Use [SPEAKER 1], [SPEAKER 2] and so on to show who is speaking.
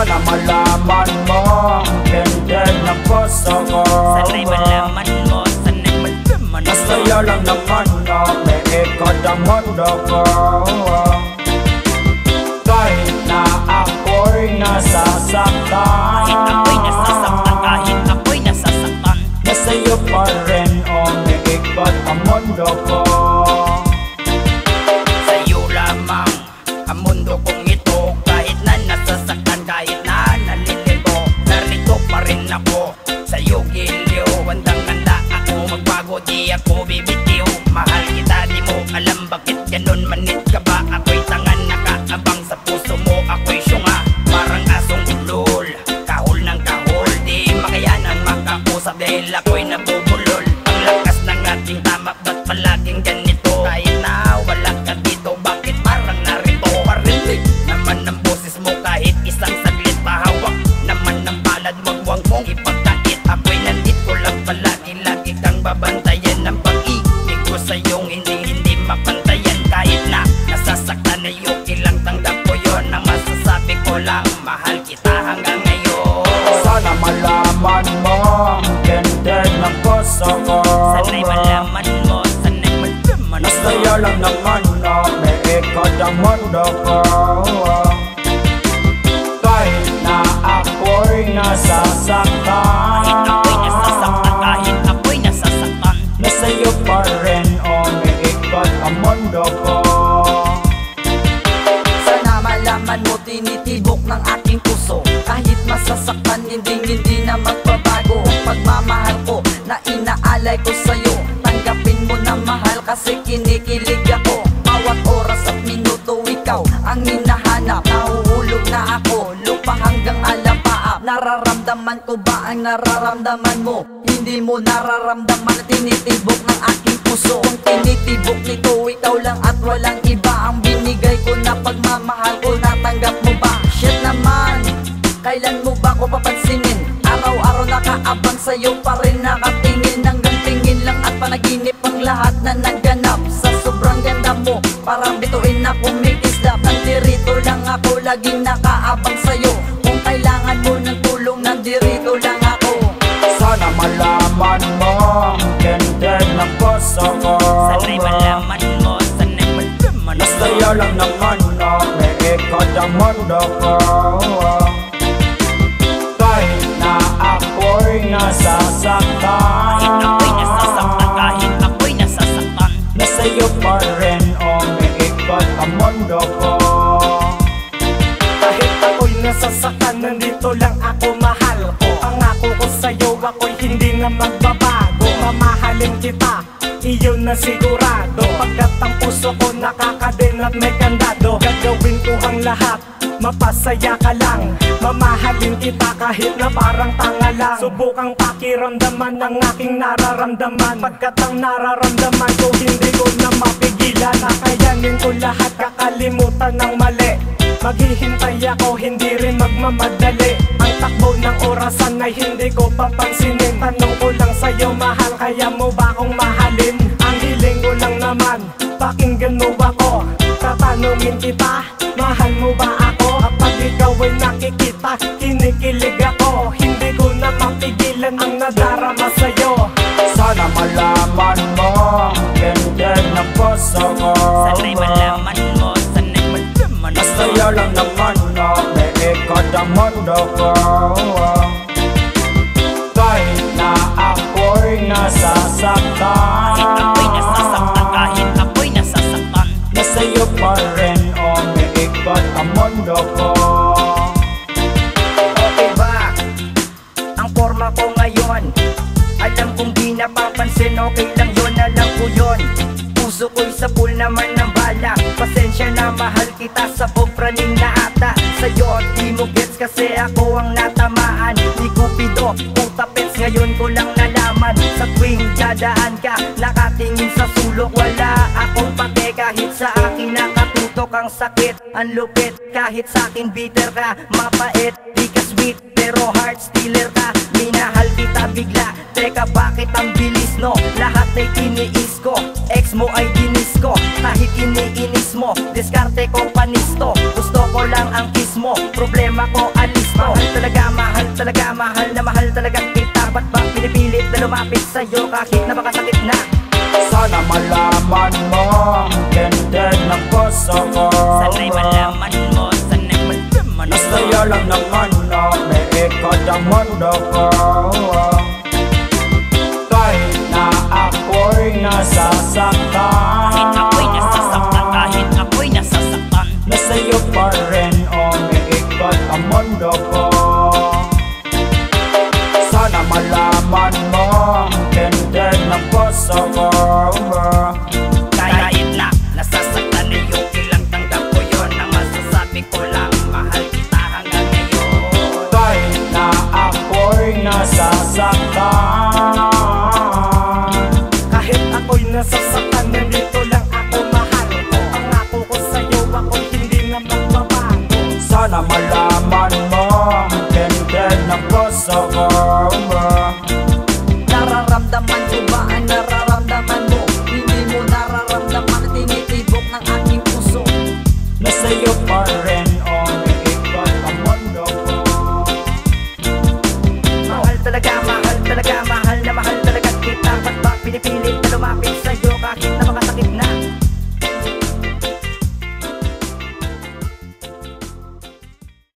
[SPEAKER 1] Sana malaman mo ganda ng puso ko.
[SPEAKER 2] Sana'y malaman mo, sana'y malaman mo.
[SPEAKER 1] Masaya lang naman na may ikot ang mundo ko. Kahit na ako'y nasasaktan,
[SPEAKER 2] Kahit ako'y nasasaktan, kahit ako'y nasasaktan,
[SPEAKER 1] nasa'yo pa rin may ikot ang mundo ko.
[SPEAKER 2] sa'yo lamang ang mundo kong ito. Kahit na nasasaktan, kahit na nalilito, narito pa rin ako sa'yo giliw. Handang-handa ako magbago, di ako bibitiw. Mahal kita, di mo alam bakit ganun. Manit ka ba? Ako'y tangan nakaabang sa puso mo. Ako'y syunga, parang asong ulol, kahol ng kahol. Di makayanan makausap dahil ako'y nabubulol. Ang lakas ng ating tama, ba't palaging ganito? Kahit na wala ka dito, bakit parang narito? Parinig naman ng boses mo kahit isang saglit. Pahawak naman ng palad, wag mong ipagkait. Ako'y nandito lang palagi, lagi kang babantayan. Ng pag-ibig ko sa'yong hindi mapantayan. Kahit na nasasaktan ay okay lang, tanggap ko yun. Ang masasabi ko lang, mahal kita hanggang ngayon.
[SPEAKER 1] Sana malaman mo ganda ng puso ko.
[SPEAKER 2] Sana'y malaman mo, sana'y malaman mo.
[SPEAKER 1] Masaya lang naman na may ikot ang mundo ko. Kahit na ako'y nasasaktan,
[SPEAKER 2] Kahit ako'y nasasaktan, kahit ako'y nasasaktan,
[SPEAKER 1] nasa'yo pa rin may ikot ang mundo ko.
[SPEAKER 3] Sana malaman mo, tinitibok ng aking puso. Kahit masasaktan, hindi na magbabago. Pagmamahal ko na inaalay ko sa'yo, tanggapin mo na mahal kasi kinikilig ako. Bawat oras at minuto ikaw ang hinahanap. Nahuhulog na ako, lupa hanggang alapaap. Nararamdaman ko ba ang nararamdaman mo? Hindi mo nararamdaman na tinitibok ng aking puso. Kung tinitibok nito, ikaw lang at walang iba. Ang binigay ko na pagmamahal ko, natanggap mo ba? Shit naman, kailan mo ba ko papansinin? Araw-araw nakaabang sa'yo pa rin nakatingin. Hanggang tingin lang at panaginip ang lahat na naganap. Sa sobrang ganda mo, parang bituin na kumikislap. Nandirito lang ako, laging nakaabang sa'yo. Kung kailangan mo ng tulong, nandirito lang ako.
[SPEAKER 1] Sana malaman mo ganda ng puso ko.
[SPEAKER 2] sana'y malaman mo, sana'y malaman mo.
[SPEAKER 1] Masaya lang naman na may ikot ang mundo ko. Kahit na ako'y nasasaktan,
[SPEAKER 2] Kahit ako'y nasasaktan, kahit ako'y nasasaktan,
[SPEAKER 1] nasa'yo pa rin may ikot ang mundo ko.
[SPEAKER 4] Kahit ako'y nasasaktan, nandito lang ako, mahal ko. Pangako ko sa'yo, ako'y hindi na magbabago. Mamahalin kita, iyon na sigurado. Pagkat ang puso ko nakakadin at may kandado. Gagawin ko ang lahat, mapasaya ka lang. Mamahalin kita kahit na parang tanga lang. Subukang pakiramdaman ang aking nararamdaman. Pagkat ang nararamdaman ko, hindi ko na mapigilan. Kakayanin ko lahat, kakalimutan ng mali. Maghihintay ako, hindi rin magmamadali. Ang takbo ng orasan ay hindi ko papansinin. Tanong ko lang sa'yo, mahal, kaya mo ba akong mahalin? Ang hiling ko lang naman, pakinggan mo ako. Tatanungin kita, mahal mo ba ako? Kapag ikaw ay nakikita, kinikilig ako. Hindi ko na mapigilan ang nadarama sa'yo.
[SPEAKER 1] Sana malaman mo ganda ng puso ko.
[SPEAKER 2] sana'y malaman mo, sana'y malaman mo.
[SPEAKER 1] Masaya lang naman na may ikot ang mundo ko. Kahit na ako'y nasasaktan,
[SPEAKER 2] Kahit ako'y nasasaktan, kahit ako'y nasasaktan,
[SPEAKER 1] nasa'yo pa rin may ikot ang mundo ko.
[SPEAKER 3] Okay ba ang forma ko ngayon? Alam kong di napapansin, okay lang yun, alam ko yun. Puso ko'y sa pool naman ng bala. Pasensya na, mahal kita sa praning na ata. Sa'yo di mo gets kasi ako ang natamaan. Di Cupido, puta pets, ngayon ko lang nalaman. Sa tuwing dadaan ka, nakatingin sa sulok. Wala akong pake kahit sa akin nakatutok ang sakit. Ang lupit kahit sa akin bitter ka, mapait, di ka sweet pero heart stealer ka. Minahal kita bigla, teka bakit ang bilis no? Lahat ay tiniis ko, ex mo ay dinis ko. Kahit iniinis mo, diskarte ko panisto. Gusto ko lang ang kiss mo, problema ko alis.
[SPEAKER 2] talaga, mahal talaga kita. Ba't ba pinipilit na lumapit sa'yo kahit na baka sakit na?
[SPEAKER 1] Sana malaman mo ang ganda ng puso ko.
[SPEAKER 2] Sana'y malaman mo, sana'y malaman mo.
[SPEAKER 1] Nasa'yo lang naman na may ikot ang mundo ko. Kahit na ako'y nasasaktan,
[SPEAKER 2] Kahit ako'y nasasaktan, kahit ako'y nasasaktan,
[SPEAKER 1] nasa'yo pa rin o may ikot ang mundo ko.